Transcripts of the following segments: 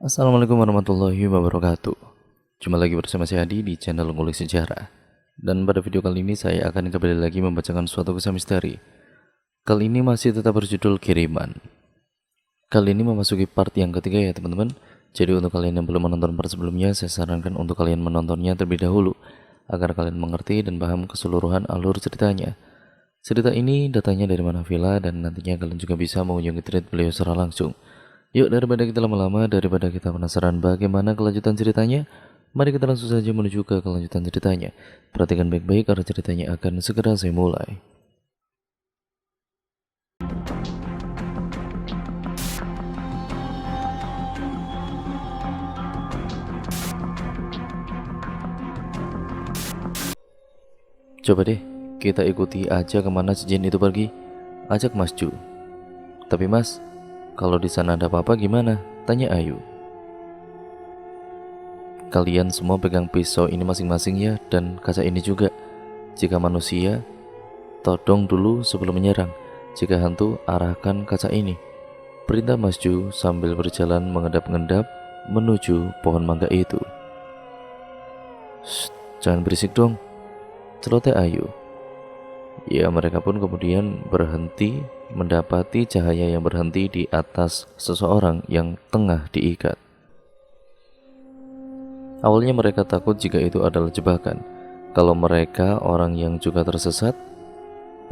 Assalamualaikum warahmatullahi wabarakatuh. Jumpa lagi bersama saya Adi di channel Ngulik Sejarah. Dan pada video kali ini saya akan kembali lagi membacakan suatu kisah misteri. Kali ini masih tetap berjudul Kiriman. Kali ini memasuki part yang ketiga ya teman-teman. Jadi untuk kalian yang belum menonton part sebelumnya, saya sarankan untuk kalian menontonnya terlebih dahulu agar kalian mengerti dan paham keseluruhan alur ceritanya. Cerita ini datangnya dari Manavila dan nantinya kalian juga bisa mengunjungi thread beliau secara langsung. Yuk, daripada kita lama-lama, daripada kita penasaran bagaimana kelanjutan ceritanya, mari kita langsung saja menuju ke kelanjutan ceritanya. Perhatikan baik-baik karena ceritanya akan segera saya mulai. Coba deh, kita ikuti aja kemana si jin itu pergi. Ajak Mas Ju. Tapi Mas, kalau di sana ada apa-apa gimana? Tanya Ayu. Kalian semua pegang pisau ini masing-masing ya, dan kaca ini juga. Jika manusia, todong dulu sebelum menyerang. Jika hantu, arahkan kaca ini. Perintah Mas Ju sambil berjalan mengendap-endap menuju pohon mangga itu. Shh, jangan berisik dong, celoteh Ayu. Ya, mereka pun kemudian berhenti mendapati cahaya yang berhenti di atas seseorang yang tengah diikat. Awalnya mereka takut jika itu adalah jebakan. Kalau mereka orang yang juga tersesat,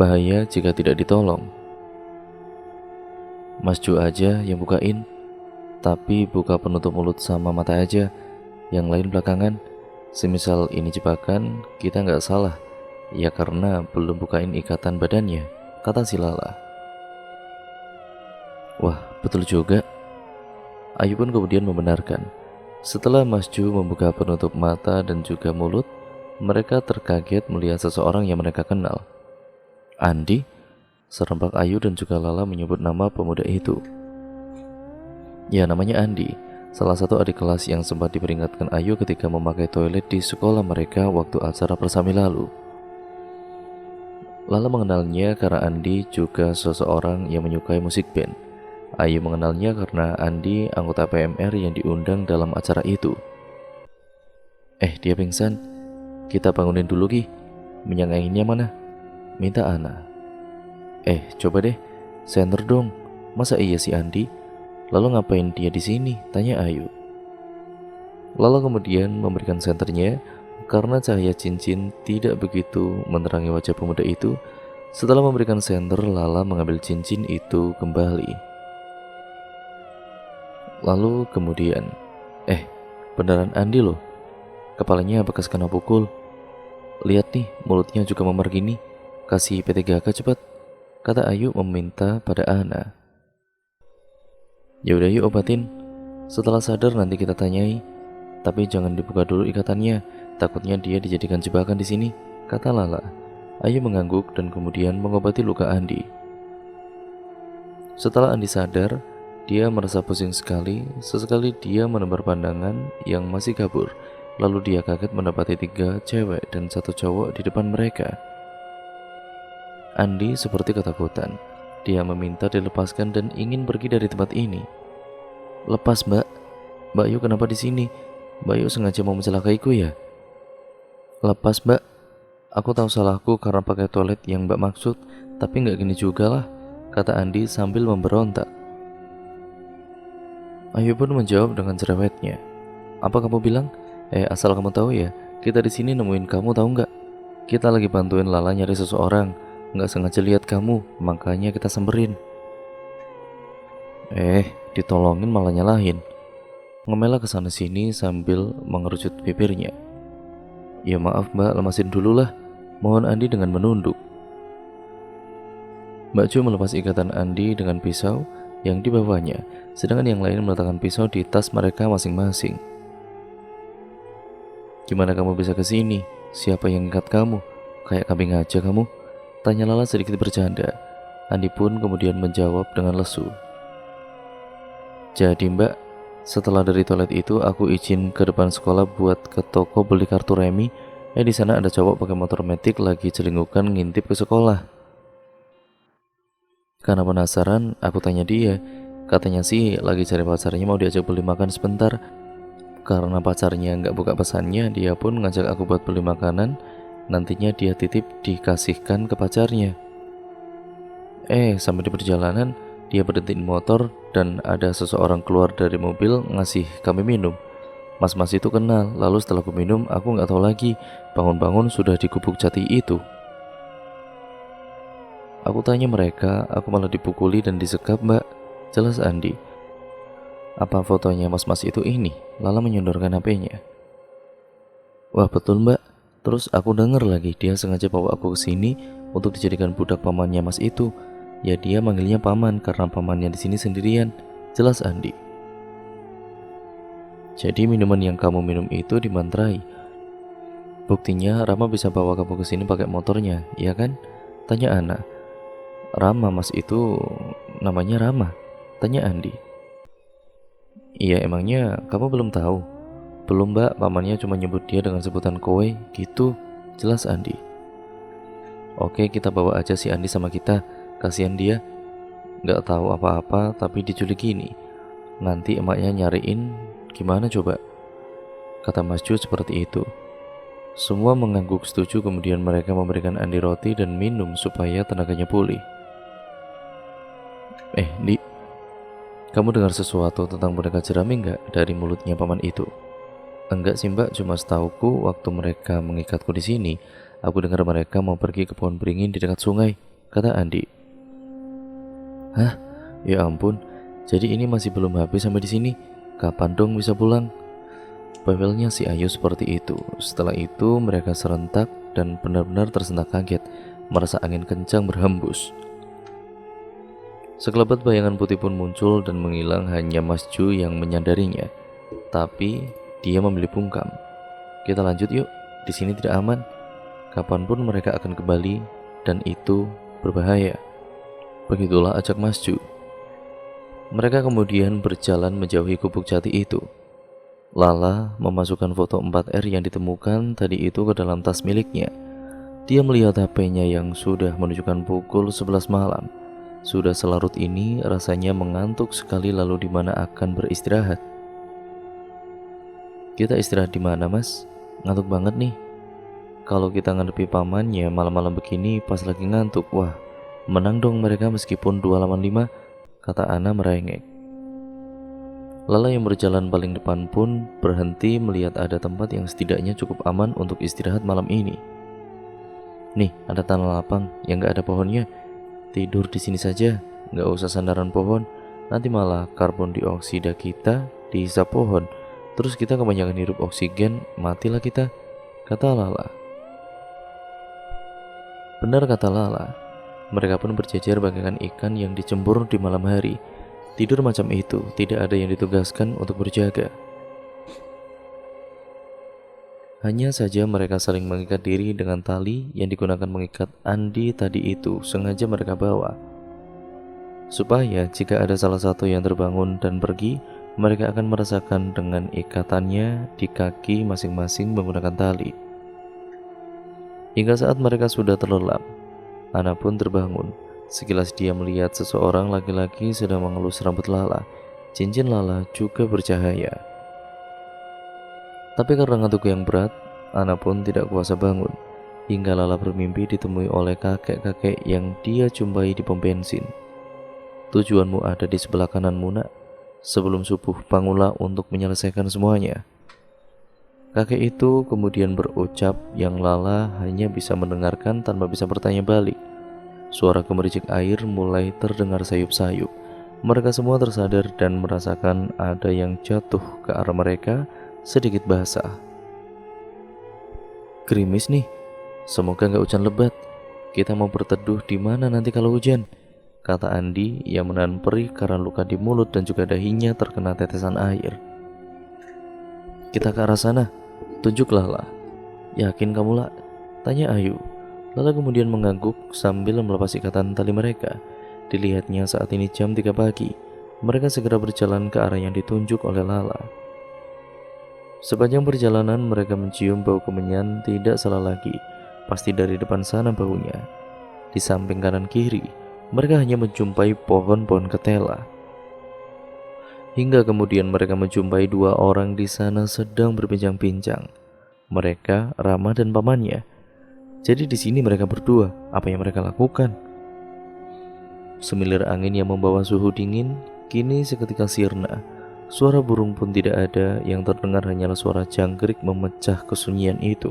bahaya jika tidak ditolong. Mas Ju aja yang bukain, tapi buka penutup mulut sama mata aja, yang lain belakangan. Semisal ini jebakan, kita nggak salah. Ya karena belum bukain ikatan badannya, kata si Lala. Wah, betul juga. Ayu pun kemudian membenarkan. Setelah Mas Ju membuka penutup mata dan juga mulut, mereka terkaget melihat seseorang yang mereka kenal. Andi? Serempak Ayu dan juga Lala menyebut nama pemuda itu. Ya, namanya Andi, salah satu adik kelas yang sempat diperingatkan Ayu ketika memakai toilet di sekolah mereka waktu acara persami lalu. Lala mengenalnya karena Andi juga seseorang yang menyukai musik band. Ayu mengenalnya karena Andi anggota PMR yang diundang dalam acara itu. Dia pingsan. Kita bangunin dulu Ki. Minyak anginnya mana? Minta Ana. Coba deh, senter dong. Masa iya si Andi? Lalu ngapain dia di sini? Tanya Ayu. Lala kemudian memberikan senternya karena cahaya cincin tidak begitu menerangi wajah pemuda itu. Setelah memberikan senter, Lala mengambil cincin itu kembali. Lalu kemudian, beneran Andi loh. Kepalanya bekas kena pukul. Lihat nih, mulutnya juga memar gini. Kasih P3K cepat, kata Ayu meminta pada Ana. Yaudah yuk obatin. Setelah sadar nanti kita tanyai. Tapi jangan dibuka dulu ikatannya, takutnya dia dijadikan jebakan di sini, kata Lala. Ayu mengangguk dan kemudian mengobati luka Andi. Setelah Andi sadar, dia merasa pusing sekali. Sesekali dia menebar pandangan yang masih kabur. Lalu dia kaget mendapati 3 cewek dan 1 cowok di depan mereka. Andi seperti ketakutan. Dia meminta dilepaskan dan ingin pergi dari tempat ini. Lepas Mbak. Mbak Yu kenapa di sini? Mbak Yu sengaja mau mencelakaiku ya? Lepas Mbak. Aku tahu salahku karena pakai toilet yang Mbak maksud, tapi nggak gini juga lah, kata Andi sambil memberontak. Ayu pun menjawab dengan cerewetnya. Apa kamu bilang? Asal kamu tahu ya, kita di sini nemuin kamu tahu nggak? Kita lagi bantuin Lala nyari seseorang, nggak sengaja lihat kamu, makanya kita samperin. Ditolongin malah nyalahin. Ngemela kesana sini sambil mengerucut bibirnya. Ya maaf Mbak, lemasin dulu lah, mohon Andi dengan menunduk. Mbak Ju melepas ikatan Andi dengan pisau yang dibawanya, sedangkan yang lain meletakkan pisau di tas mereka masing-masing. Gimana kamu bisa ke sini? Siapa yang ikat kamu? Kayak kambing aja kamu, tanya Lala sedikit bercanda. Andi pun kemudian menjawab dengan lesu. Jadi Mbak, setelah dari toilet itu aku izin ke depan sekolah buat ke toko beli kartu remi. Di sana ada cowok pakai motor metik lagi celingukan ngintip ke sekolah. Karena penasaran, aku tanya dia, Katanya sih lagi cari pacarnya, mau diajak beli makan sebentar. Karena pacarnya nggak buka pesannya, dia pun ngajak aku buat beli makanan. Nantinya dia titip dikasihkan ke pacarnya. Sampai di perjalanan dia berhentiin motor dan ada seseorang keluar dari mobil ngasih kami minum. Mas-mas itu kenal. Lalu setelah aku minum, aku nggak tahu lagi. Bangun-bangun sudah di Gubuk Jati itu. Aku tanya mereka, aku malah dipukuli dan disekap, Mbak. Jelas Andi. Apa fotonya mas-mas itu ini? Lala menyodorkan HP-nya. Wah betul Mbak. Terus aku denger lagi dia sengaja bawa aku ke sini untuk dijadikan budak pamannya mas itu. Ya dia manggilnya paman karena pamannya di sini sendirian. Jelas Andi. Jadi minuman yang kamu minum itu dimantrai. Buktinya Rama bisa bawa kamu ke sini pakai motornya, iya kan? Tanya Ana. Rama mas itu namanya Rama. Tanya Andi. Iya emangnya kamu belum tahu? Belum Mbak, pamannya cuma nyebut dia dengan sebutan kowe gitu. Jelas Andi. Oke kita bawa aja si Andi sama kita. Kasihan dia gak tahu apa-apa tapi diculik gini. Nanti emaknya nyariin gimana coba? Kata Mas Ju seperti itu. Semua mengangguk setuju, kemudian mereka memberikan Andi roti dan minum supaya tenaganya pulih. Di, kamu dengar sesuatu tentang boneka jerami enggak dari mulutnya paman itu? Enggak sih Mbak, cuma setauku waktu mereka mengikatku di sini, aku dengar mereka mau pergi ke pohon beringin di dekat sungai, kata Andi. Hah? Ya ampun, jadi ini masih belum habis sampai di sini. Kapan dong bisa pulang? Bawelnya si Ayu seperti itu. Setelah itu mereka serentak dan benar-benar tersentak kaget, merasa angin kencang berhembus. Sekelebat bayangan putih pun muncul dan menghilang, hanya Mas Ju yang menyadarinya. Tapi dia memilih bungkam. Kita lanjut yuk, di sini tidak aman. Kapanpun mereka akan kembali dan itu berbahaya. Begitulah ajak Mas Ju. Mereka kemudian berjalan menjauhi Gubuk Jati itu. Lala memasukkan foto 4R yang ditemukan tadi itu ke dalam tas miliknya. Dia melihat HP-nya yang sudah menunjukkan pukul 11 malam. Sudah selarut ini rasanya mengantuk sekali, lalu di mana akan beristirahat. Kita istirahat di mana mas? Ngantuk banget nih. Kalau kita ngadepi pamannya malam-malam begini pas lagi ngantuk, wah menang dong mereka meskipun 2 lawan 5, kata Ana merengek. Lala yang berjalan paling depan pun berhenti melihat ada tempat yang setidaknya cukup aman untuk istirahat malam ini. Nih ada tanah lapang yang gak ada pohonnya. Tidur di sini saja, nggak usah sandaran pohon. Nanti malah karbon dioksida kita dihisap pohon. Terus kita kebanyakan hirup oksigen, matilah kita, kata Lala. Benar kata Lala. Mereka pun berjejer bagaikan ikan yang dicembur di malam hari. Tidur macam itu, tidak ada yang ditugaskan untuk berjaga. Hanya saja mereka saling mengikat diri dengan tali yang digunakan mengikat Andi tadi itu, sengaja mereka bawa. Supaya jika ada salah satu yang terbangun dan pergi, mereka akan merasakan dengan ikatannya di kaki masing-masing menggunakan tali. Hingga saat mereka sudah terlelap, Ana pun terbangun. Sekilas dia melihat seseorang laki-laki sedang mengelus rambut Lala. Cincin Lala juga bercahaya. Tapi karena ngantuk yang berat, Ana pun tidak kuasa bangun. Hingga Lala bermimpi ditemui oleh kakek-kakek yang dia jumpai di pom bensin. Tujuanmu ada di sebelah kananmu nak. Sebelum subuh bangunlah untuk menyelesaikan semuanya. Kakek itu kemudian berucap yang Lala hanya bisa mendengarkan tanpa bisa bertanya balik. Suara gemericik air mulai terdengar sayup-sayup. Mereka semua tersadar dan merasakan ada yang jatuh ke arah mereka, sedikit basah. Gerimis nih, semoga gak hujan lebat. Kita mau berteduh di mana nanti kalau hujan, kata Andi yang menahan perih karena luka di mulut dan juga dahinya terkena tetesan air. Kita ke arah sana, tunjuk Lala. Yakin kamu lah? Tanya Ayu. Lala kemudian mengangguk sambil melepas ikatan tali mereka. Dilihatnya saat ini jam 3 pagi. Mereka segera berjalan ke arah yang ditunjuk oleh Lala. Sepanjang perjalanan mereka mencium bau kemenyan, tidak salah lagi, pasti dari depan sana baunya. Di samping kanan kiri, mereka hanya menjumpai pohon-pohon ketela. Hingga kemudian mereka menjumpai dua orang di sana sedang berbincang-bincang. Mereka, Rama dan pamannya. Jadi di sini mereka berdua, apa yang mereka lakukan? Semilir angin yang membawa suhu dingin kini seketika sirna. Suara burung pun tidak ada, yang terdengar hanyalah suara jangkrik memecah kesunyian itu.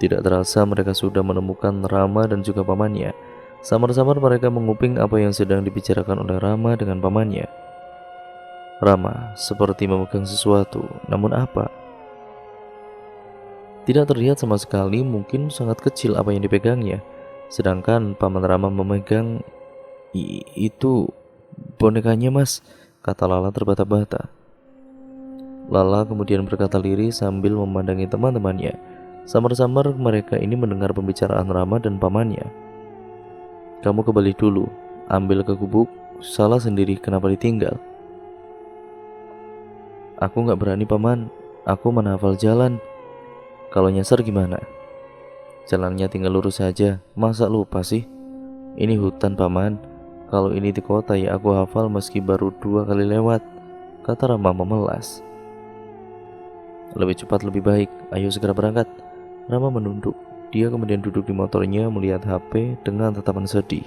Tidak terasa mereka sudah menemukan Rama dan juga pamannya. Samar-samar mereka menguping apa yang sedang dibicarakan oleh Rama dengan pamannya. Rama seperti memegang sesuatu, namun apa? Tidak terlihat sama sekali, mungkin sangat kecil apa yang dipegangnya. Sedangkan paman Rama memegang, itu bonekanya mas, kata Lala terbata-bata. Lala kemudian berkata lirih sambil memandangi teman-temannya. Samar-samar mereka ini mendengar pembicaraan Rama dan pamannya. Kamu kembali dulu, ambil ke gubuk, salah sendiri kenapa ditinggal? Aku gak berani paman, aku mana hafal jalan. Kalau nyasar gimana? Jalannya tinggal lurus saja, masa lupa sih? Ini hutan paman, kalau ini di kota ya aku hafal meski baru 2 kali lewat, kata Rama memelas. Lebih cepat lebih baik, ayo segera berangkat. Rama menunduk, dia kemudian duduk di motornya melihat HP dengan tatapan sedih.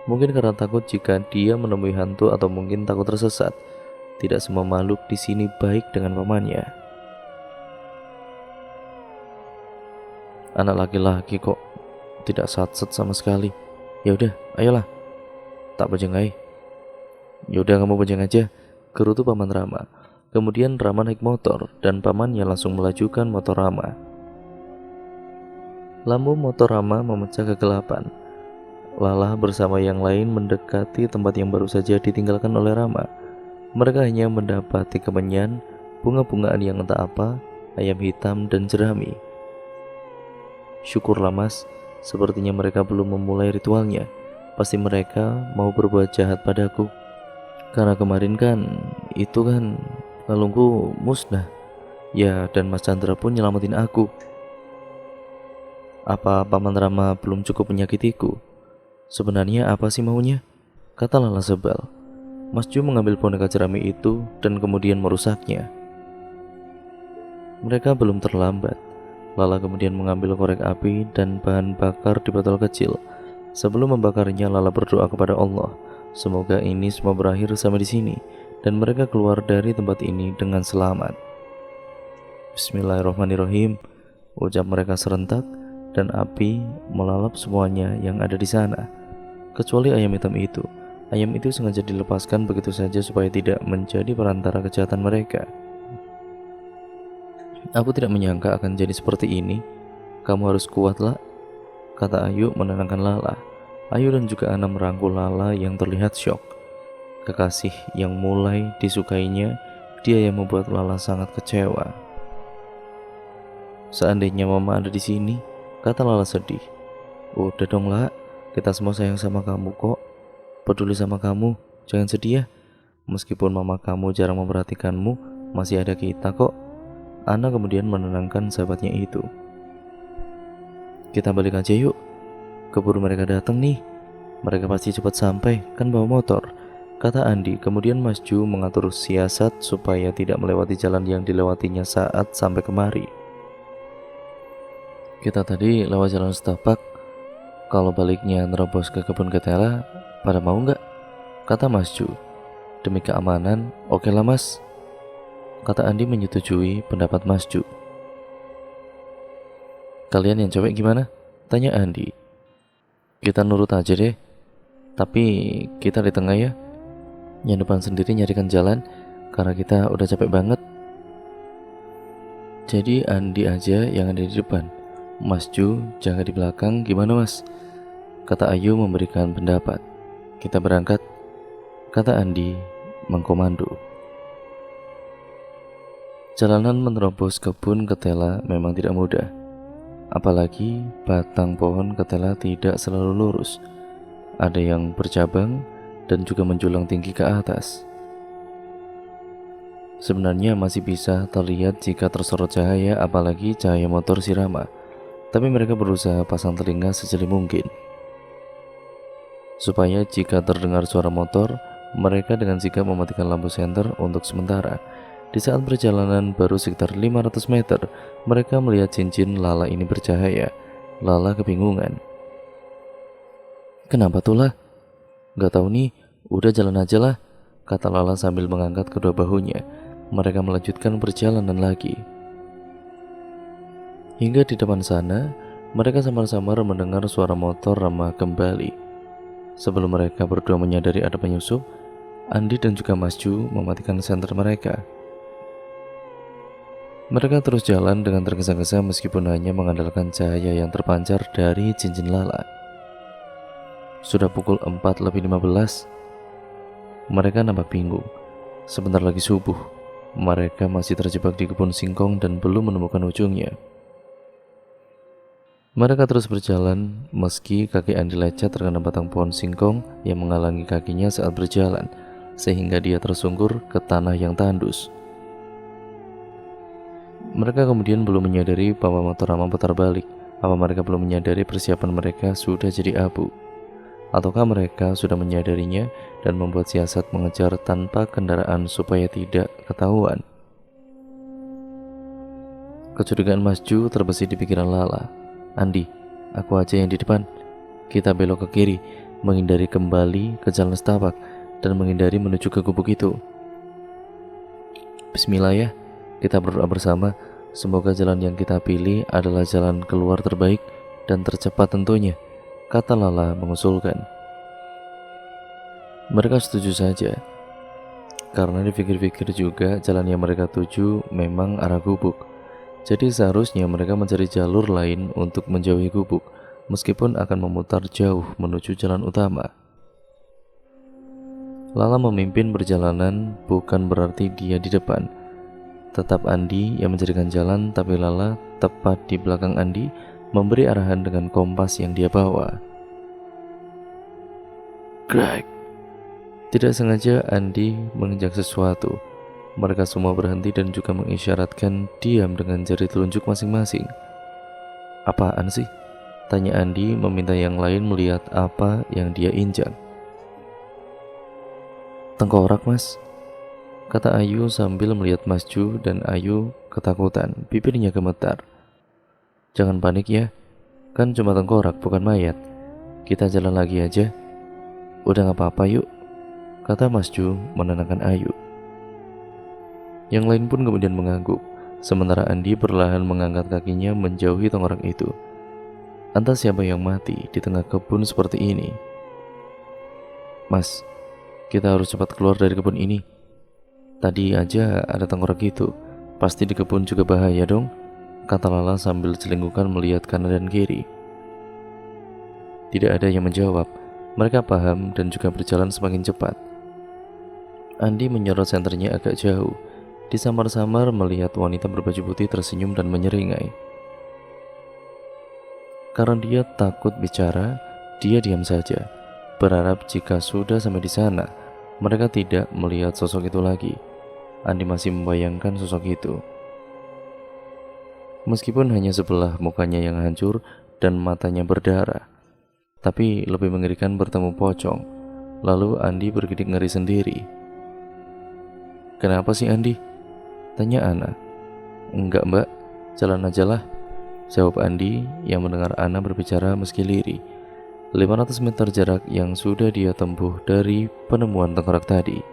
Mungkin karena takut jika dia menemui hantu atau mungkin takut tersesat. Tidak semua makhluk di sini baik dengan pamannya. Anak laki-laki kok tidak satset sama sekali. Ya udah, ayolah. Tak bojengai. Ya udah kamu bojeng aja, gerutu paman Rama. Kemudian Rama naik motor dan pamannya langsung melajukan motor Rama. Lampu motor Rama memecah kegelapan. Lala bersama yang lain mendekati tempat yang baru saja ditinggalkan oleh Rama. Mereka hanya mendapati kemenyan, bunga-bungaan yang entah apa, ayam hitam dan jerami. Syukurlah mas, sepertinya mereka belum memulai ritualnya. Pasti mereka mau berbuat jahat padaku. Karena kemarin kan, itu kan kalungku musnah. Ya, dan Mas Chandra pun nyelamatin aku. Apa paman Rama belum cukup menyakitiku? Sebenarnya apa sih maunya? Kata Lala sebal. Mas Ju mengambil boneka jerami itu dan kemudian merusaknya. Mereka belum terlambat. Lala kemudian mengambil korek api dan bahan bakar di botol kecil. Sebelum membakarnya, Lala berdoa kepada Allah, semoga ini semua berakhir sampai di sini dan mereka keluar dari tempat ini dengan selamat. Bismillahirrahmanirrahim, ucap mereka serentak dan api melalap semuanya yang ada di sana, kecuali ayam hitam itu. Ayam itu sengaja dilepaskan begitu saja supaya tidak menjadi perantara kejahatan mereka. Aku tidak menyangka akan jadi seperti ini. Kamu harus kuatlah, kata Ayu menenangkan Lala. Ayu dan juga Ana merangkul Lala yang terlihat syok. Kekasih yang mulai disukainya, dia yang membuat Lala sangat kecewa. Seandainya mama ada di sini, kata Lala sedih. Udah dong lah, kita semua sayang sama kamu kok. Peduli sama kamu, jangan sedih ya. Meskipun mama kamu jarang memperhatikanmu, masih ada kita kok. Ana kemudian menenangkan sahabatnya itu. Kita balik aja yuk, keburu mereka datang nih. Mereka pasti cepat sampai, kan bawa motor, kata Andi. Kemudian Mas Ju mengatur siasat supaya tidak melewati jalan yang dilewatinya saat sampai kemari. Kita tadi lewat jalan setapak, kalau baliknya nerobos ke kebun ketela, pada mau nggak? Kata Mas Ju. Demi keamanan, oke lah mas, kata Andi menyetujui pendapat Mas Ju. Kalian yang cewek gimana? Tanya Andi. Kita nurut aja deh, tapi kita di tengah ya. Yang depan sendiri nyarikan jalan, karena kita udah capek banget. Jadi Andi aja yang ada di depan, Mas Ju jaga di belakang, gimana mas? Kata Ayu memberikan pendapat. Kita berangkat, kata Andi mengkomando. Jalanan menerobos kebun ketela memang tidak mudah. Apalagi batang pohon ketela tidak selalu lurus. Ada yang bercabang dan juga menjulang tinggi ke atas. Sebenarnya masih bisa terlihat jika tersorot cahaya, apalagi cahaya motor si Rama. Tapi mereka berusaha pasang telinga sejeli mungkin, supaya jika terdengar suara motor, Mereka dengan sigap mematikan lampu senter untuk sementara. Di saat perjalanan baru sekitar 500 meter, mereka melihat cincin Lala ini bercahaya. Lala kebingungan. "Kenapa tuh lah?" "Gak tahu nih, udah jalan aja lah," kata Lala sambil mengangkat kedua bahunya. Mereka melanjutkan perjalanan lagi. Hingga di depan sana, mereka samar-samar mendengar suara motor ramah kembali. Sebelum mereka berdua menyadari ada penyusup, Andi dan juga Mas Ju mematikan senter mereka. Mereka terus jalan dengan tergesa-gesa meskipun hanya mengandalkan cahaya yang terpancar dari cincin Lala. Sudah pukul 4:15. Mereka nampak bingung. Sebentar lagi subuh. Mereka masih terjebak di kebun singkong dan belum menemukan ujungnya. Mereka terus berjalan meski kaki Andi lecet terkena batang pohon singkong yang menghalangi kakinya saat berjalan, sehingga dia tersungkur ke tanah yang tandus. Mereka kemudian belum menyadari bahwa motor Rama putar balik. Apa mereka belum menyadari persiapan mereka sudah jadi abu? Ataukah mereka sudah menyadarinya dan membuat siasat mengejar tanpa kendaraan supaya tidak ketahuan? Kecurigaan Mas Ju terbesit di pikiran Lala. "Andi, aku aja yang di depan. Kita belok ke kiri, menghindari kembali ke jalan setapak, dan menghindari menuju ke gubuk itu. Bismillah ya, kita berdoa bersama. Semoga jalan yang kita pilih adalah jalan keluar terbaik dan tercepat tentunya," kata Lala mengusulkan. Mereka setuju saja, karena dipikir-pikir juga jalan yang mereka tuju memang arah gubuk. Jadi seharusnya mereka mencari jalur lain untuk menjauhi gubuk, meskipun akan memutar jauh menuju jalan utama. Lala memimpin perjalanan bukan berarti dia di depan. Tetap Andi yang menjadikan jalan, tapi Lala tepat di belakang Andi, memberi arahan dengan kompas yang dia bawa. Greg. Tidak sengaja Andi menginjak sesuatu. Mereka semua berhenti dan juga mengisyaratkan diam dengan jari telunjuk masing-masing. "Apaan sih?" tanya Andi meminta yang lain melihat apa yang dia injak. "Tengkorak, Mas," kata Ayu sambil melihat Mas Ju, dan Ayu ketakutan, bibirnya gemetar. "Jangan panik ya, kan cuma tengkorak bukan mayat. Kita jalan lagi aja. Udah gak apa-apa yuk," kata Mas Ju menenangkan Ayu. Yang lain pun kemudian mengangguk, sementara Andi perlahan mengangkat kakinya menjauhi tengkorak itu. Entah siapa yang mati di tengah kebun seperti ini. "Mas, kita harus cepat keluar dari kebun ini. Tadi aja ada tengkorak itu, pasti di kebun juga bahaya dong," kata Lala sambil celingkukan melihat kanan dan kiri. Tidak ada yang menjawab. Mereka paham dan juga berjalan semakin cepat. Andi menyorot senternya agak jauh. Disamar-samar melihat wanita berbaju putih tersenyum dan menyeringai. Karena dia takut bicara, dia diam saja, berharap jika sudah sampai di sana, mereka tidak melihat sosok itu lagi. Andi masih membayangkan sosok itu. Meskipun hanya sebelah mukanya yang hancur dan matanya berdarah, tapi lebih mengerikan bertemu pocong. Lalu Andi bergidik ngeri sendiri. "Kenapa sih Andi?" tanya Ana. "Enggak mbak, jalan aja lah," jawab Andi yang mendengar Ana berbicara meski lirih. 500 meter jarak yang sudah dia tempuh dari penemuan tengkorak tadi.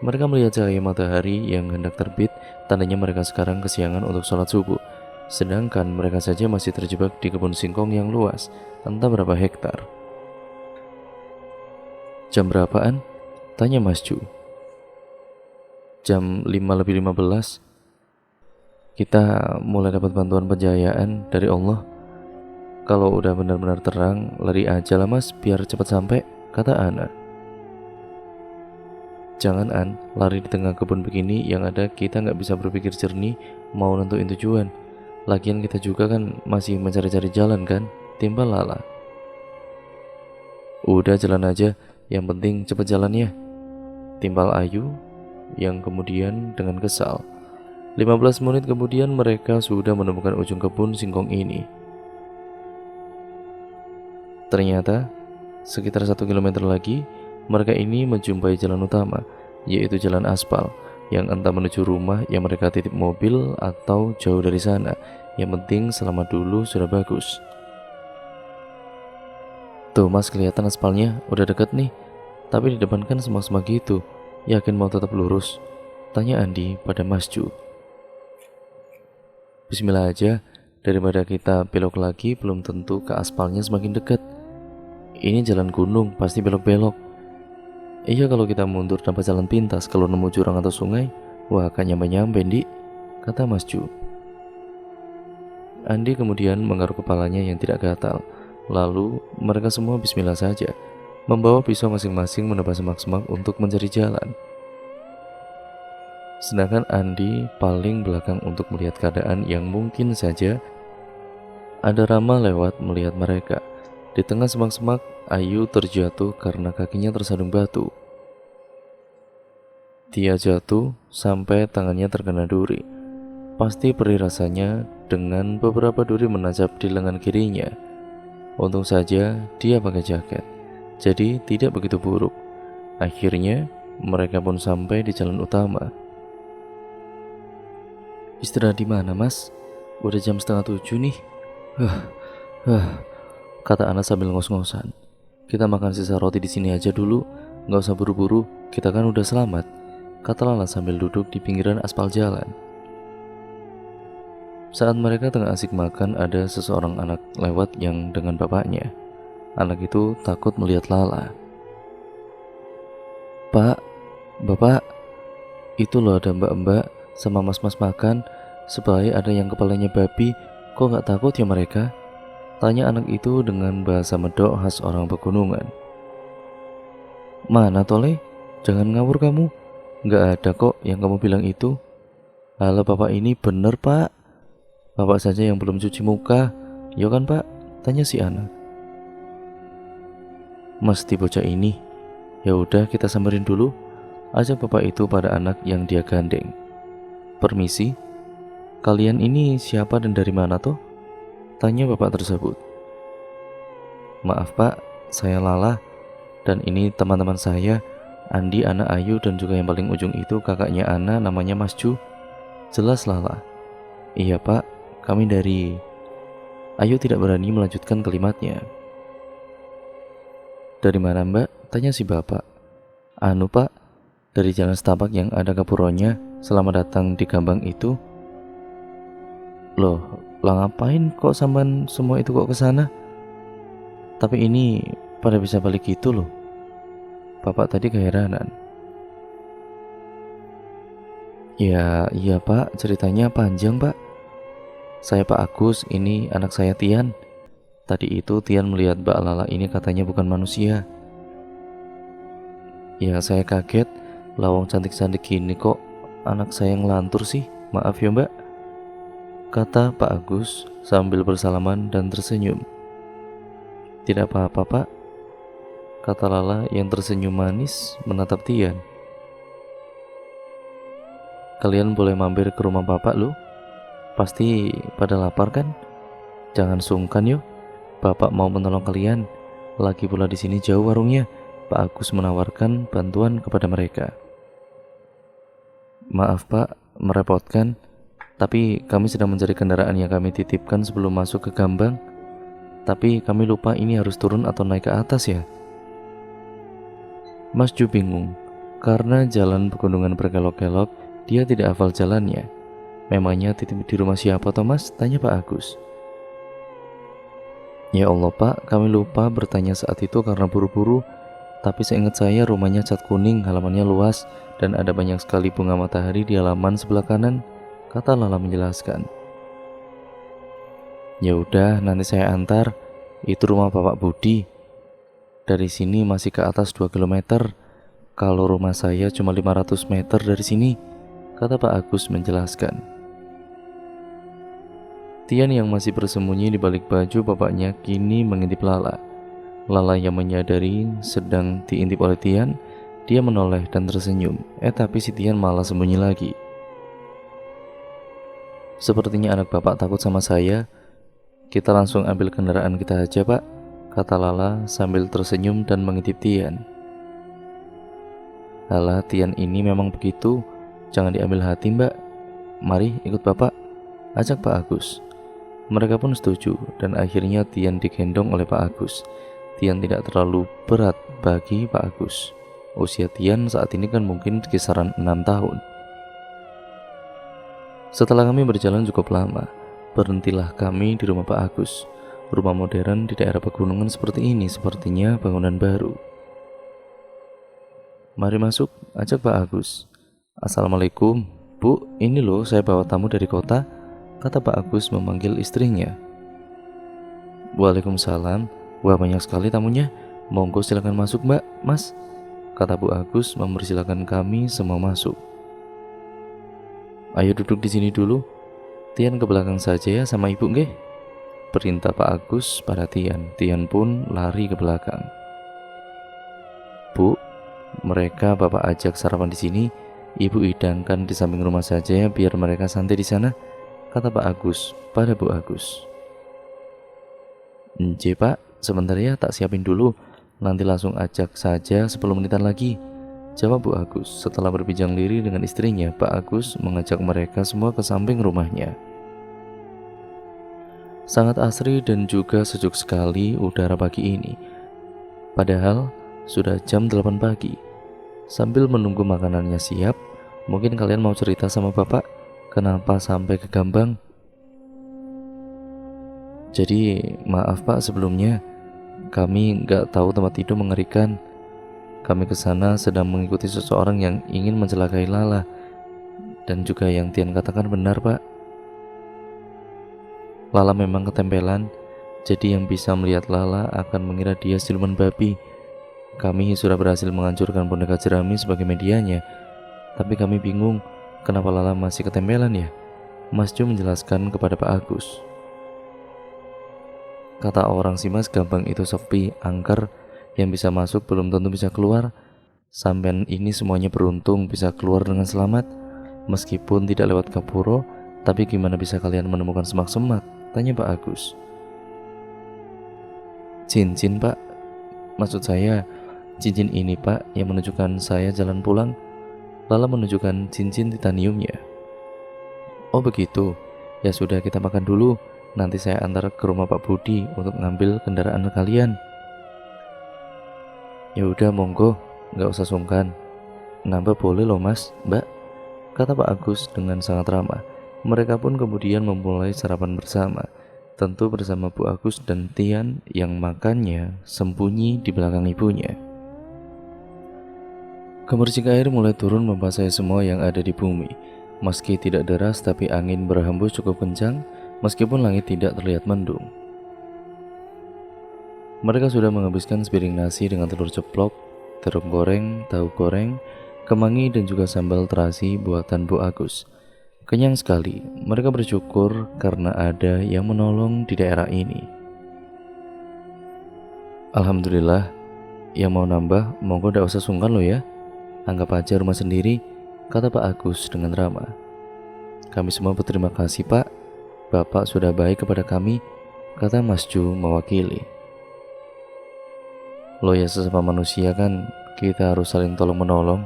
Mereka melihat cahaya matahari yang hendak terbit, tandanya mereka sekarang kesiangan untuk sholat subuh. Sedangkan mereka saja masih terjebak di kebun singkong yang luas, entah berapa hektar. "Jam berapaan?" tanya Mas Ju. "Jam 5:15. Kita mulai dapat bantuan pencahayaan dari Allah. Kalau udah benar-benar terang, lari aja lah mas, biar cepat sampai," kata Ana. "Jangan An, lari di tengah kebun begini yang ada kita nggak bisa berpikir jernih mau nentuin tujuan. Lagian kita juga kan masih mencari-cari jalan kan," timbal Lala. "Udah jalan aja, yang penting cepet jalannya," timbal Ayu yang kemudian dengan kesal. 15 menit kemudian mereka sudah menemukan ujung kebun singkong ini. Ternyata sekitar 1 kilometer lagi Mereka ini menjumpai jalan utama, yaitu jalan aspal, yang entah menuju rumah yang mereka titip mobil atau jauh dari sana. Yang penting selama dulu sudah bagus. Tuh mas, kelihatan aspalnya udah deket nih. Tapi di depan kan semak-semak gitu. Yakin mau tetap lurus? Tanya Andi pada Mas Ju. Bismillah aja, daripada kita belok lagi belum tentu ke aspalnya semakin dekat. Ini jalan gunung, pasti belok-belok. Iya, kalau kita mundur tanpa jalan pintas, kalau nemu jurang atau sungai, wah akan nyampe-nyampe, Di, kata Mas Ju. Andi kemudian menggaruk kepalanya yang tidak gatal. Lalu mereka semua bismillah saja, membawa pisau masing-masing menebas semak-semak untuk mencari jalan. Sedangkan Andi paling belakang untuk melihat keadaan yang mungkin saja ada Rama lewat melihat mereka. Di tengah semak-semak, Ayu terjatuh karena kakinya tersandung batu. Dia jatuh sampai tangannya terkena duri. Pasti perih rasanya dengan beberapa duri menancap di lengan kirinya. Untung saja dia pakai jaket, jadi tidak begitu buruk. Akhirnya mereka pun sampai di jalan utama. Istirahat di mana, Mas? Udah jam 6:30 nih. Kata Ana sambil ngos-ngosan. Kita makan sisa roti di sini aja dulu, nggak usah buru-buru. Kita kan udah selamat, kata Lala sambil duduk di pinggiran aspal jalan. Saat mereka tengah asik makan, ada seseorang anak lewat yang dengan bapaknya. Anak itu takut melihat Lala. Pak, bapak, itu loh ada mbak-mbak sama mas-mas makan, sebaya ada yang kepalanya babi. Kok nggak takut ya mereka? Tanya anak itu dengan bahasa medok khas orang pegunungan. Mana Tole? Jangan ngawur kamu. Nggak ada kok yang kamu bilang itu. Halo bapak, ini bener pak. Bapak saja yang belum cuci muka. Ya kan pak? Tanya si anak. Mesti bocah ini. Ya udah kita samperin dulu, ajak bapak itu pada anak yang dia gandeng. Permisi, kalian ini siapa dan dari mana toh? Tanya bapak tersebut. Maaf pak, saya Lala, dan ini teman-teman saya, Andi, Ana, Ayu, dan juga yang paling ujung itu kakaknya Ana, namanya Mas Ju. Jelas Lala. Iya pak, kami dari... Ayu tidak berani melanjutkan kalimatnya. Dari mana mbak? Tanya si bapak. Anu pak, dari jalan setapak yang ada gapuronya. Selamat datang di Gambang itu. Loh, lah ngapain kok sampean semua itu kok kesana? Tapi ini pada bisa balik gitu loh. Bapak tadi keheranan. Ya, iya pak, ceritanya panjang pak. Saya Pak Agus, ini anak saya Tian. Tadi itu Tian melihat Mbak Lala ini katanya bukan manusia. Ya saya kaget, lawang cantik-cantik gini kok anak saya ngelantur sih. Maaf ya mbak, kata Pak Agus sambil bersalaman dan tersenyum. Tidak apa-apa pak, kata Lala yang tersenyum manis menatap Tian. Kalian boleh mampir ke rumah bapak lu. Pasti pada lapar kan? Jangan sungkan yuk, bapak mau menolong kalian. Lagi pula di sini jauh warungnya. Pak Agus menawarkan bantuan kepada mereka. Maaf pak, merepotkan, tapi kami sedang mencari kendaraan yang kami titipkan sebelum masuk ke Gambang. Tapi kami lupa ini harus turun atau naik ke atas ya. Mas Ju bingung, karena jalan pegunungan berkelok-kelok, dia tidak hafal jalannya. Memangnya titip di rumah siapa Thomas? Tanya Pak Agus. Ya Allah pak, kami lupa bertanya saat itu karena buru-buru. Tapi seingat saya rumahnya cat kuning, halamannya luas, dan ada banyak sekali bunga matahari di halaman sebelah kanan, kata Lala menjelaskan. Ya udah, nanti saya antar. Itu rumah Bapak Budi. Dari sini masih ke atas 2 km. Kalau rumah saya cuma 500 meter dari sini, kata Pak Agus menjelaskan. Tian yang masih bersembunyi di balik baju bapaknya kini mengintip Lala. Lala yang menyadari sedang diintip oleh Tian, dia menoleh dan tersenyum. Tapi si Tian malah sembunyi lagi. Sepertinya anak bapak takut sama saya. Kita langsung ambil kendaraan kita aja pak, kata Lala sambil tersenyum dan mengintip Tian. Alah, Tian ini memang begitu. Jangan diambil hati, Mbak. Mari ikut Bapak, ajak Pak Agus. Mereka pun setuju dan akhirnya Tian digendong oleh Pak Agus. Tian tidak terlalu berat bagi Pak Agus. Usia Tian saat ini kan mungkin kisaran 6 tahun. Setelah kami berjalan cukup lama, berhentilah kami di rumah Pak Agus. Rumah modern di daerah pegunungan seperti ini sepertinya bangunan baru. Mari masuk, ajak Pak Agus. Assalamualaikum, Bu, ini loh saya bawa tamu dari kota, kata Pak Agus memanggil istrinya. Waalaikumsalam, wah banyak sekali tamunya, monggo silakan masuk Mbak, Mas, kata Bu Agus mempersilakan kami semua masuk. Ayo duduk di sini dulu, Tian ke belakang saja ya sama ibu nggih, perintah Pak Agus pada Tian. Tian pun lari ke belakang. Bu, mereka Bapak ajak sarapan di sini, Ibu hidangkan di samping rumah saja ya biar mereka santai di sana, kata Pak Agus pada Bu Agus. Nje Pak, sebentar ya tak siapin dulu, nanti langsung ajak saja 10 menitan lagi, jawab Bu Agus. Setelah berbincang diri dengan istrinya, Pak Agus mengajak mereka semua ke samping rumahnya. Sangat asri dan juga sejuk sekali udara pagi ini. Padahal sudah jam 8 pagi. Sambil menunggu makanannya siap, mungkin kalian mau cerita sama Bapak kenapa sampai ke Gambang. Jadi maaf Pak sebelumnya, kami nggak tahu tempat itu mengerikan. Kami ke sana sedang mengikuti seseorang yang ingin mencelakai Lala. Dan juga yang Tian katakan benar Pak. Lala memang ketempelan, jadi yang bisa melihat Lala akan mengira dia siluman babi. Kami sudah berhasil menghancurkan boneka jerami sebagai medianya, tapi kami bingung kenapa Lala masih ketempelan ya. Mas Ju menjelaskan kepada Pak Agus. Kata orang sih Mas, Gambang itu sepi, angker, yang bisa masuk belum tentu bisa keluar. Sampean ini semuanya beruntung bisa keluar dengan selamat. Meskipun tidak lewat Gapuro, tapi gimana bisa kalian menemukan semak-semak? Tanya Pak Agus. Cincin Pak, maksud saya cincin ini Pak yang menunjukkan saya jalan pulang. Lala menunjukkan cincin titaniumnya. Oh begitu, ya sudah kita makan dulu. Nanti saya antar ke rumah Pak Budi untuk ngambil kendaraan kalian. Ya udah monggo, nggak usah sungkan. Nambah boleh loh Mas, Mbak, kata Pak Agus dengan sangat ramah. Mereka pun kemudian memulai sarapan bersama, tentu bersama Bu Agus dan Tian yang makannya sembunyi di belakang ibunya. Gemercik air mulai turun membasahi semua yang ada di bumi. Meski tidak deras tapi angin berhembus cukup kencang, meskipun langit tidak terlihat mendung. Mereka sudah menghabiskan sepiring nasi dengan telur ceplok, terung goreng, tahu goreng, kemangi dan juga sambal terasi buatan Bu Agus. Kenyang sekali, mereka bersyukur karena ada yang menolong di daerah ini. Alhamdulillah, yang mau nambah monggo gak usah sungkan loh ya. Anggap aja rumah sendiri, kata Pak Agus dengan ramah. Kami semua berterima kasih Pak, Bapak sudah baik kepada kami, kata Mas Ju mewakili. Loh ya sesama manusia kan kita harus saling tolong menolong.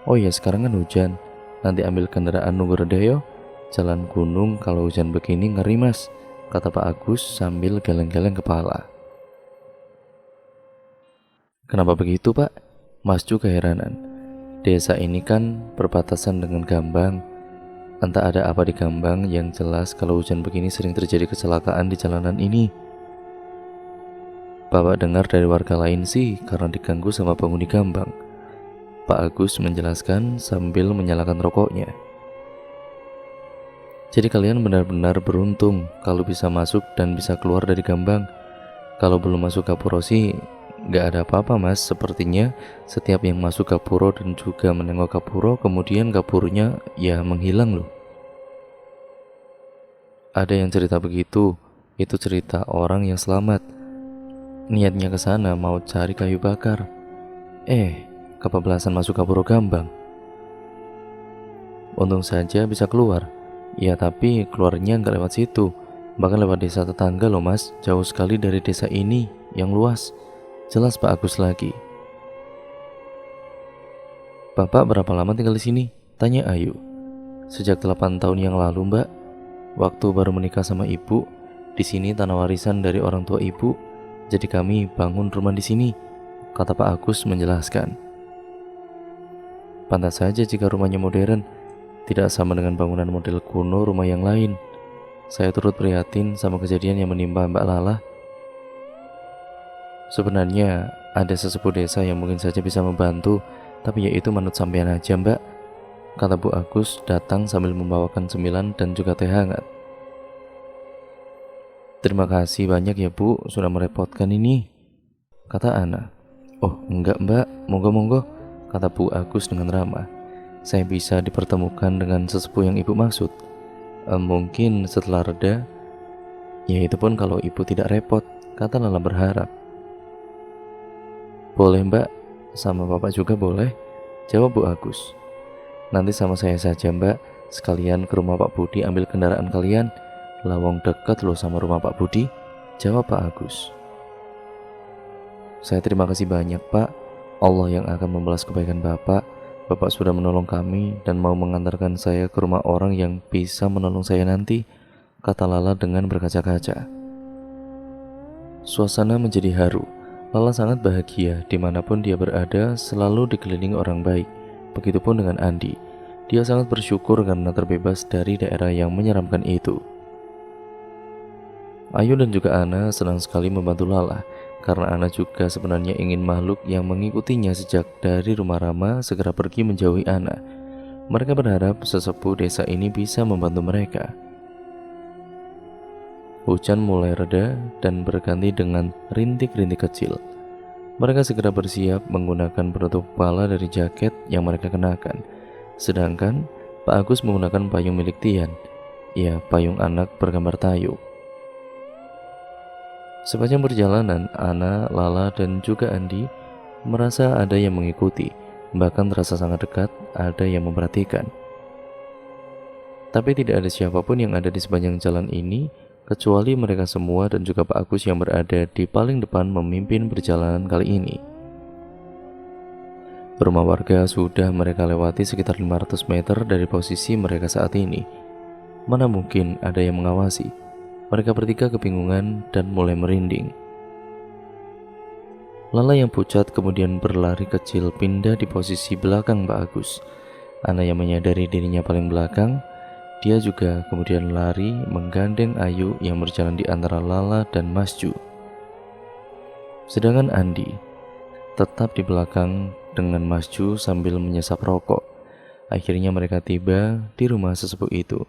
Oh ya sekarang kan hujan, nanti ambil kendaraan nunggu reda yo. Jalan gunung kalau hujan begini ngeri Mas, kata Pak Agus sambil geleng-geleng kepala. Kenapa begitu Pak? Mas Ju keheranan. Desa ini kan perbatasan dengan Gambang. Entah ada apa di Gambang, yang jelas kalau hujan begini sering terjadi kecelakaan di jalanan ini. Bapak dengar dari warga lain sih karena diganggu sama penghuni Gambang, Pak Agus menjelaskan sambil menyalakan rokoknya. Jadi kalian benar-benar beruntung kalau bisa masuk dan bisa keluar dari Gambang. Kalau belum masuk Gapuro sih gak ada apa-apa Mas. Sepertinya setiap yang masuk Gapuro dan juga menengok Gapuro, kemudian Gapuronya ya menghilang loh. Ada yang cerita begitu, itu cerita orang yang selamat. Niatnya ke sana mau cari kayu bakar. Kebablasan masuk Gapuro Gambang. Untung saja bisa keluar. Ya tapi keluarnya nggak lewat situ, bahkan lewat desa tetangga loh Mas. Jauh sekali dari desa ini yang luas. Jelas Pak Agus lagi. "Bapak berapa lama tinggal di sini?" tanya Ayu. "Sejak 8 tahun yang lalu, Mbak. Waktu baru menikah sama ibu. Di sini tanah warisan dari orang tua ibu, jadi kami bangun rumah di sini," kata Pak Agus menjelaskan. Pantas saja jika rumahnya modern, tidak sama dengan bangunan model kuno rumah yang lain. Saya turut prihatin sama kejadian yang menimpa Mbak Lala. "Sebenarnya ada sesepuh desa yang mungkin saja bisa membantu, tapi yaitu manut sampean aja, Mbak," kata Bu Agus datang sambil membawakan cemilan dan juga teh hangat. "Terima kasih banyak ya Bu, sudah merepotkan ini," kata Ana. "Oh enggak Mbak, monggo-monggo," kata Bu Agus dengan ramah. "Saya bisa dipertemukan dengan sesepuh yang Ibu maksud. Mungkin setelah reda, ya itu pun kalau Ibu tidak repot," kata Lala berharap. "Boleh Mbak, sama Bapak juga boleh," jawab Bu Agus. "Nanti sama saya saja Mbak, sekalian ke rumah Pak Budi ambil kendaraan kalian. Lawang dekat loh sama rumah Pak Budi," jawab Pak Agus. "Saya terima kasih banyak Pak, Allah yang akan membalas kebaikan Bapak. Bapak sudah menolong kami dan mau mengantarkan saya ke rumah orang yang bisa menolong saya nanti," kata Lala dengan berkaca-kaca. Suasana menjadi haru. Lala sangat bahagia dimanapun dia berada, selalu dikelilingi orang baik. Begitupun dengan Andi. Dia sangat bersyukur karena terbebas dari daerah yang menyeramkan itu. Ayu dan juga Ana senang sekali membantu Lala, karena Ana juga sebenarnya ingin makhluk yang mengikutinya sejak dari rumah Rama segera pergi menjauhi Ana. Mereka berharap sesepuh desa ini bisa membantu mereka. Hujan mulai reda dan berganti dengan rintik-rintik kecil. Mereka segera bersiap menggunakan penutup kepala dari jaket yang mereka kenakan. Sedangkan Pak Agus menggunakan payung milik Tian. Ya, payung anak bergambar tayu. Sepanjang perjalanan, Ana, Lala, dan juga Andi merasa ada yang mengikuti. Bahkan terasa sangat dekat, ada yang memperhatikan. Tapi tidak ada siapapun yang ada di sepanjang jalan ini, kecuali mereka semua dan juga Pak Agus yang berada di paling depan memimpin perjalanan kali ini. Rumah warga sudah mereka lewati sekitar 500 meter dari posisi mereka saat ini. Mana mungkin ada yang mengawasi? Mereka bertiga kebingungan dan mulai merinding. Lala yang pucat kemudian berlari kecil pindah di posisi belakang Pak Agus. Ana yang menyadari dirinya paling belakang, dia juga kemudian lari menggandeng Ayu yang berjalan di antara Lala dan Mas Ju. Sedangkan Andi tetap di belakang dengan Mas Ju sambil menyesap rokok. Akhirnya mereka tiba di rumah sesepuh itu.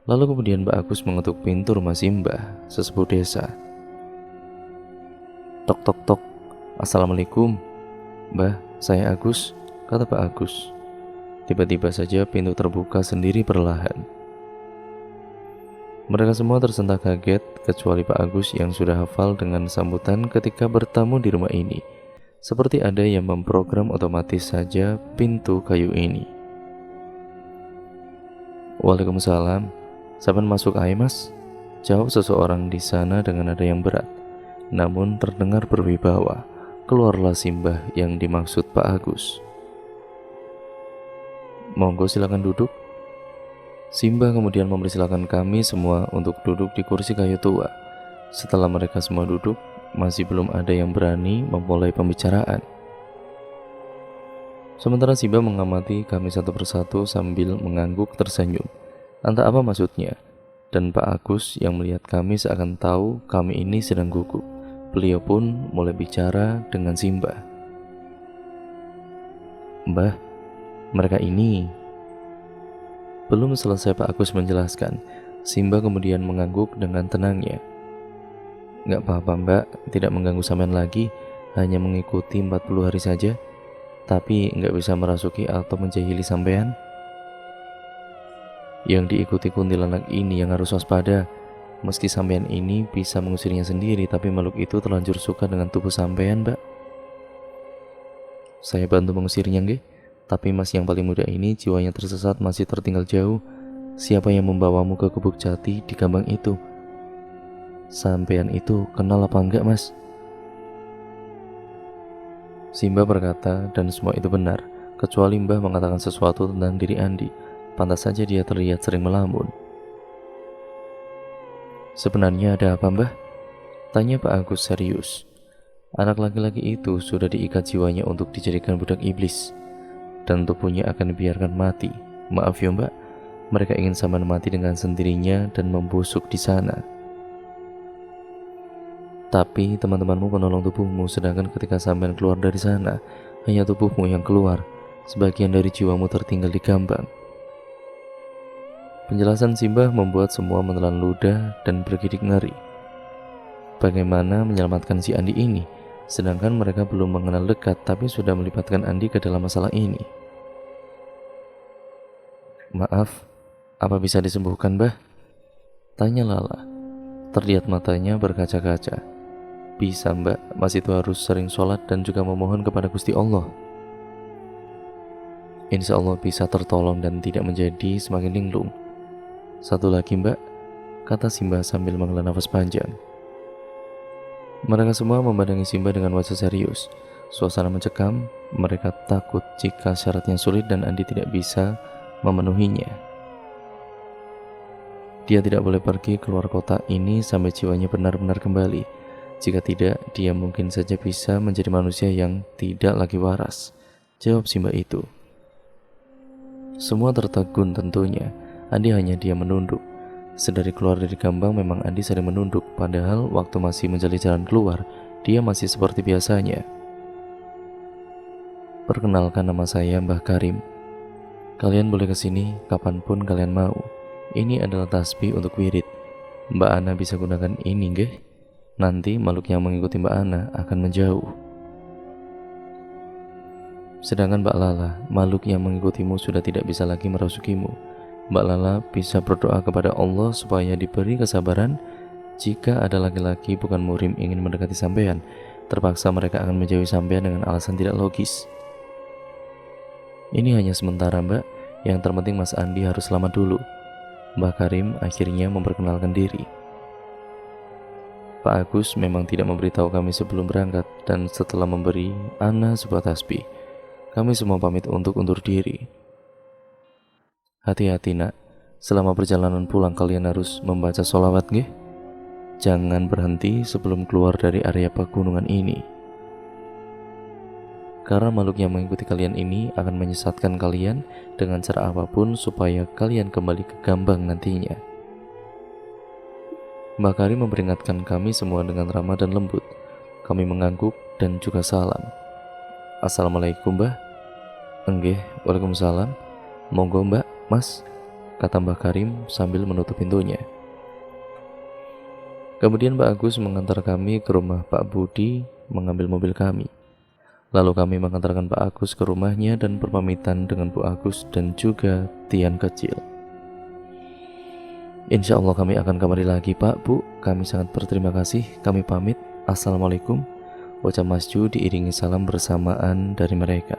Lalu kemudian Mbak Agus mengetuk pintu rumah Simbah, sesepuh desa. "Tok tok tok, Assalamualaikum." "Mbah, saya Agus," kata Pak Agus. Tiba-tiba saja pintu terbuka sendiri perlahan. Mereka semua tersentak kaget, kecuali Pak Agus yang sudah hafal dengan sambutan ketika bertamu di rumah ini. Seperti ada yang memprogram otomatis saja pintu kayu ini. "Waalaikumsalam. Saban masuk ae Mas," jawab seseorang di sana dengan nada yang berat, namun terdengar berwibawa. Keluarlah Simbah yang dimaksud Pak Agus. "Monggo silakan duduk." Simbah kemudian mempersilakan kami semua untuk duduk di kursi kayu tua. Setelah mereka semua duduk, masih belum ada yang berani memulai pembicaraan. Sementara Simbah mengamati kami satu persatu sambil mengangguk tersenyum. Entah apa maksudnya. Dan Pak Agus yang melihat kami seakan tahu kami ini sedang gugup. Beliau pun mulai bicara dengan Simbah. "Mbah, mereka ini..." Belum selesai Pak Agus menjelaskan, Simbah kemudian mengangguk dengan tenangnya. "Nggak apa-apa Mbak, tidak mengganggu sampean lagi, hanya mengikuti 40 hari saja, tapi nggak bisa merasuki atau menjahili sampean. Yang diikuti kuntilanak ini yang harus waspada. Meski sampean ini bisa mengusirnya sendiri, tapi makhluk itu terlanjur suka dengan tubuh sampean, Mbak. Saya bantu mengusirnya, nggih. Tapi Mas yang paling muda ini jiwanya tersesat, masih tertinggal jauh. Siapa yang membawamu ke Gubuk Jati di Gambang itu? Sampean itu kenal apa enggak, Mas?" Simba berkata, dan semua itu benar. kecuali Mbah mengatakan sesuatu tentang diri Andi. Pantas saja dia terlihat sering melamun. Sebenarnya ada apa, Mbah? Tanya Pak Agus serius. Anak laki-laki itu sudah diikat jiwanya untuk dijadikan budak iblis, dan tubuhnya akan dibiarkan mati. Maaf ya, Mbak, mereka ingin sampean mati dengan sendirinya dan membusuk di sana. Tapi teman-temanmu menolong tubuhmu, sedangkan ketika sampean keluar dari sana, hanya tubuhmu yang keluar, sebagian dari jiwamu tertinggal di Gambang. Penjelasan Simbah membuat semua menelan ludah dan bergidik ngeri. Bagaimana menyelamatkan si Andi ini, sedangkan mereka belum mengenal dekat tapi sudah melibatkan Andi ke dalam masalah ini. Maaf, apa bisa disembuhkan, Mbah? Tanya Lala. Terlihat matanya berkaca-kaca. Bisa, Mbak, Mas itu harus sering sholat dan juga memohon kepada Gusti Allah. Insya Allah bisa tertolong dan tidak menjadi semakin linglung. Satu lagi, Mbak, kata Simbah sambil menghela nafas panjang. Mereka semua memandangi Simbah dengan wajah serius. Suasana mencekam, mereka takut jika syaratnya sulit dan Andi tidak bisa memenuhinya. Dia tidak boleh pergi keluar kota ini sampai jiwanya benar-benar kembali. Jika tidak, dia mungkin saja bisa menjadi manusia yang tidak lagi waras. Jawab Simbah itu. Semua tertegun tentunya. Andi hanya diam menunduk. Sedari keluar dari Gambang memang Andi sering menunduk, padahal waktu masih menjadi jalan keluar, dia masih seperti biasanya. Perkenalkan, nama saya Mbah Karim. Kalian boleh kesini kapanpun kalian mau. Ini adalah tasbih untuk wirid. Mbak Ana bisa gunakan ini, nggih? Nanti makhluk yang mengikuti Mbak Ana akan menjauh. Sedangkan Mbak Lala, makhluk yang mengikutimu sudah tidak bisa lagi merasukimu. Mbak Lala bisa berdoa kepada Allah supaya diberi kesabaran. Jika ada laki-laki bukan murim ingin mendekati sampean, terpaksa mereka akan menjauhi sampean dengan alasan tidak logis. Ini hanya sementara, Mbak. Yang terpenting Mas Andi harus selamat dulu. Mbah Karim akhirnya memperkenalkan diri. Pak Agus memang tidak memberitahu kami sebelum berangkat, dan setelah memberi Ana sebuah tasbih, kami semua pamit untuk undur diri. Hati-hati, Nak. Selama perjalanan pulang kalian harus membaca sholawat, nggih? Jangan berhenti sebelum keluar dari area pegunungan ini. Karena makhluk yang mengikuti kalian ini akan menyesatkan kalian dengan cara apapun supaya kalian kembali ke Gambang nantinya. Mbak Karim memperingatkan kami semua dengan ramah dan lembut. Kami mengangguk dan juga salam. Assalamualaikum, Mbah. Enggih, waalaikumsalam. Monggo, Mbak, Mas, kata Mbah Karim sambil menutup pintunya. Kemudian Mbak Agus mengantar kami ke rumah Pak Budi mengambil mobil kami. Lalu kami mengantarkan Pak Agus ke rumahnya dan berpamitan dengan Bu Agus dan juga Tian kecil. Insya Allah kami akan kembali lagi, Pak, Bu. Kami sangat berterima kasih. Kami pamit. Assalamualaikum. Wajah Mas Ju diiringi salam bersamaan dari mereka.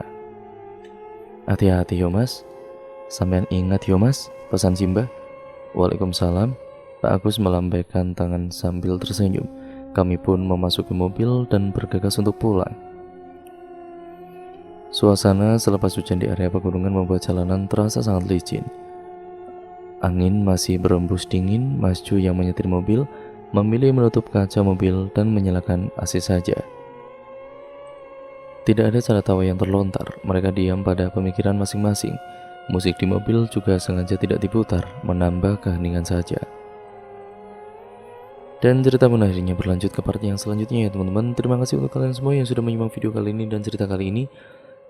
Hati-hati yo, Mas. Sampean ingat yo, Mas, pesan Simbah. Waalaikumsalam. Pak Agus melambaikan tangan sambil tersenyum. Kami pun memasuki mobil dan bergegas untuk pulang. Suasana selepas hujan di area pegunungan membuat jalanan terasa sangat licin. Angin masih berembus dingin. Mas Ju yang menyetir mobil memilih menutup kaca mobil dan menyalakan AC saja. Tidak ada cara tawa yang terlontar. Mereka diam pada pemikiran masing-masing. Musik di mobil juga sengaja tidak diputar, menambah keheningan saja. Dan cerita pun akhirnya berlanjut ke part yang selanjutnya ya teman-teman. Terima kasih untuk kalian semua yang sudah menyimak video kali ini dan cerita kali ini.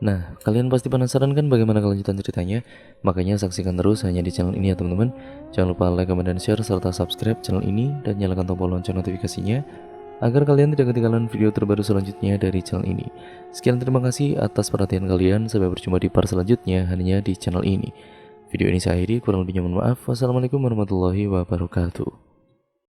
Nah, kalian pasti penasaran kan bagaimana kelanjutan ceritanya? Makanya saksikan terus hanya di channel ini ya teman-teman. Jangan lupa like, comment, dan share, serta subscribe channel ini dan nyalakan tombol lonceng notifikasinya agar kalian tidak ketinggalan video terbaru selanjutnya dari channel ini. Sekian, terima kasih atas perhatian kalian. Sampai berjumpa di part selanjutnya hanya di channel ini. Video ini saya akhiri, kurang lebihnya mohon maaf. Wassalamualaikum warahmatullahi wabarakatuh.